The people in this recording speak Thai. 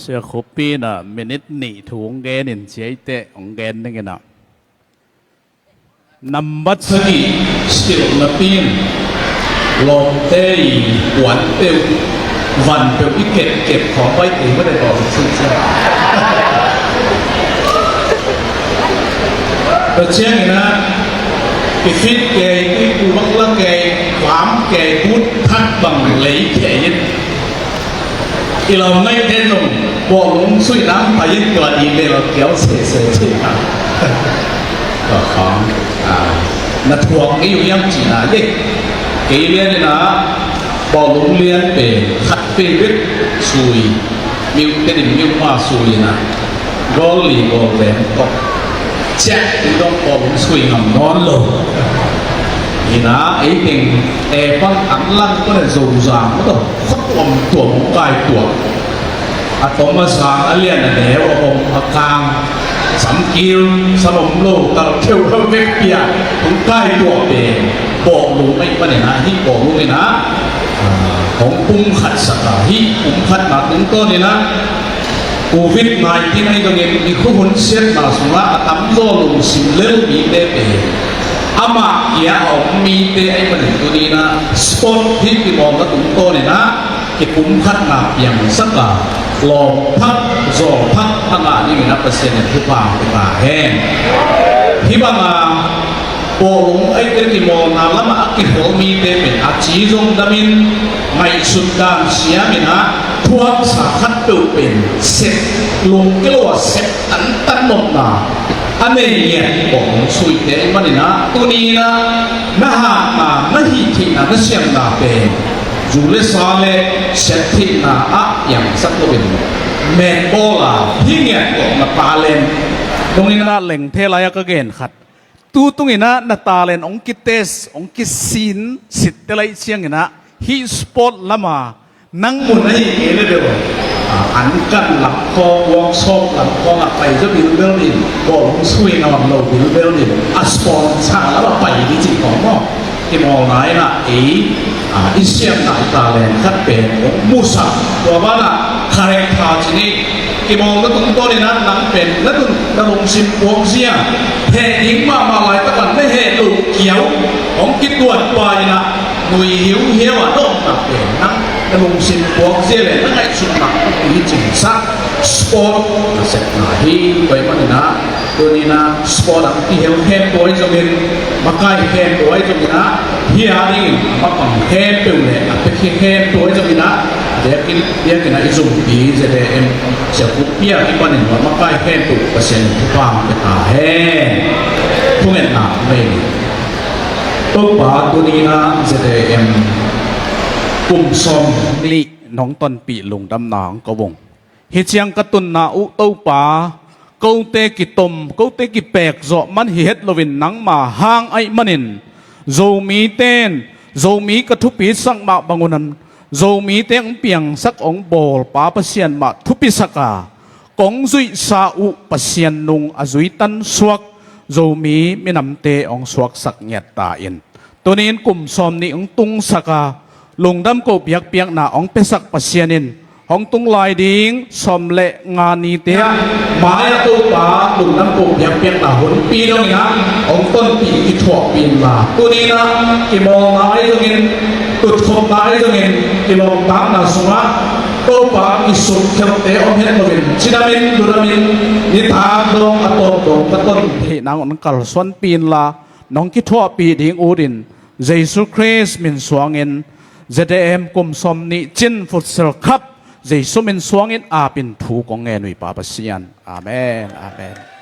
Sia kopi na minit ni thung genin siete ong gen na gina. Number 3 still na pin long tei wan teu van teu อีเก็บของไว้เองไม่ได้บอกซึ่งเสียแต่เช่นนี้นะกิฟิตเกย์ที่กูมักละเกย์ความเกย์พูดทักบังไหลเขยินอีเราไม่เด่นลงบอกลงสุยน้ำพายุตัวอีเลยเราเกี่ยวเสียที่ครับก็ของนักทวงนี่อยู่ยังจีน่าเด็กเกย์เรียนนี่นะบอกลงเรียนเป็นขัดเป็นวิทย์สุยมิวเด่นมิวมาสุยนะกอลีกอแหลมก็แจ็คที่ต้องบอกลงสุยงำนอนลงนี่นะไอ้เด็กฟังอันลังก็เลยสูงสางก็ต้องขัดตัวของกายตัวอาตมาสางเลียนเดี๋ยวองค์กลางสัมกิลสมโลกตะเที่ยวเวกเปียของกายตัวเป็นบอกลุงไม่ปะเนี่ยนะที่บอกลุงเลยนะของปุ่มขัดสกาที่ปุ่มขัดมาถึงต้นนี่นะโควิด-19ที่ให้ตรงนี้มีข้อมูลเช็ดมาสุราตั้มโลลงสิเลวมีเตเป็นอามาเกี่ยออกมีเตไอ้ประเด็นตัวนี้นะสปอร์ตที่บอกกับถึงต้นนี่นะที่ปุ่มขัดมาอย่างสักกาหลอกพักจอพักทั้งหลายนี่นะเปอร์เซ็นต์ที่ผ่านไปแห้งที่บางโป่งไอ้เรื่องที่มองนั่นแล้วมาอักขิโมีเตเป็นอาชีพงดามินไม่สุดการเสียมินะทั่วสาขาตัวเป็นเสร็จลงก็ว่าเสร็จตันหมดนะอันนี้เนี่ยโป่งสุยเตมันนี่นะตัวนี้นะน่าหามาไม่หิที่นะนั่นเสียงนาเป็นจูเลสาเลเสร็จที่นะอะอย่างสักตัวเป็นเมนโบลาที่เนี่ยของมาปาเลนตรงนี้นะเล่งเทลายก็เกณฑ์ขัดตู้ตรงนี้นะนาตาเลนองกิเตสองกิสินสิทธิ์อะไรเชียงนะฮีสปอร์ตละมานั่งมุนให้เอเลเดียวอันกันหลังคอวงซอกหลังคอไปจะบิลเบลลินบอกลงช่วยนอนเราบิลเบลลินอัสปอนช่างแล้วเราไปที่จีของมอที่มองไหนนะอิเชียนนาตาเลนคัดเป็นมูซาตัวว่านะคาแรคเตอร์ที่นี่ที่มองแล้วตรงตัวนี้นะนั่งเป็นแล้วตรงกระลงซิมวงเสียแห่ยิงมาลายตะวันไม่แห่ลูกเขียวของกิดตัวไปนะหนุ่ยหิวเหี้ยวต้องตัดเป็นนั่งกระลงซิมวงเสียเลยนั่งไอ้สุนัขตัวนี้จริงสักสปอร์ตเสร็จนะที่ไปมันนะตัวนี้นะสปอร์ตที่เหี้ยวแห่ตัวไอ้ตรงนี้มาใกล้แห่ตัวไอ้ตรงนี้นะเหี้ยนี่มาปั่นแห่เปล่าเลยไปแห่ตัวไอ้ตรงนี้นะdia kena izumpi jadi sekupiah ibanin maka hentu pasien tukang kita tungen nak main topa tunina jadi kumsom li nong ton pi lung dam nang kawong hichiang katun na u topa câu te kitom câu te ki pek zo man hi het lovin nang ma hang ai manin zo mi ten zo mi kathupi sang ma bangunan dầu mi tiếng piang sắc ông bol pa pasien ma thupi saka kong zui sa u pasien nung azui tan suak dầu mi minam te ông suak sak nyat ta in tonin kum som ni ông tung saka lungdam ko piak piak na ông pesak pasienin hong tung lai ding som le ngani te maya tu pa lungdam ko piak piak na hun pi dong na ông ton pi ki thok pin la tonina ki mo nai donginตุดคมตายตรงนี้กิโลตามนาสุราโตปาอิสุเขมเตอมเฮนโนวินชิดามินดูรามินนิทาดงอตโตดงกต้นเหนางนังกัลสวนปีนลาน้องกิทัวปีดิงอูดินเยซูคริสต์มินสวงเงินเจเดเอ็มกุมสมนิจินฟุตเซลคับเยซูมินสวงเงินอาปินถูกงเงินวิปาปเซียนอาเมนอาเมน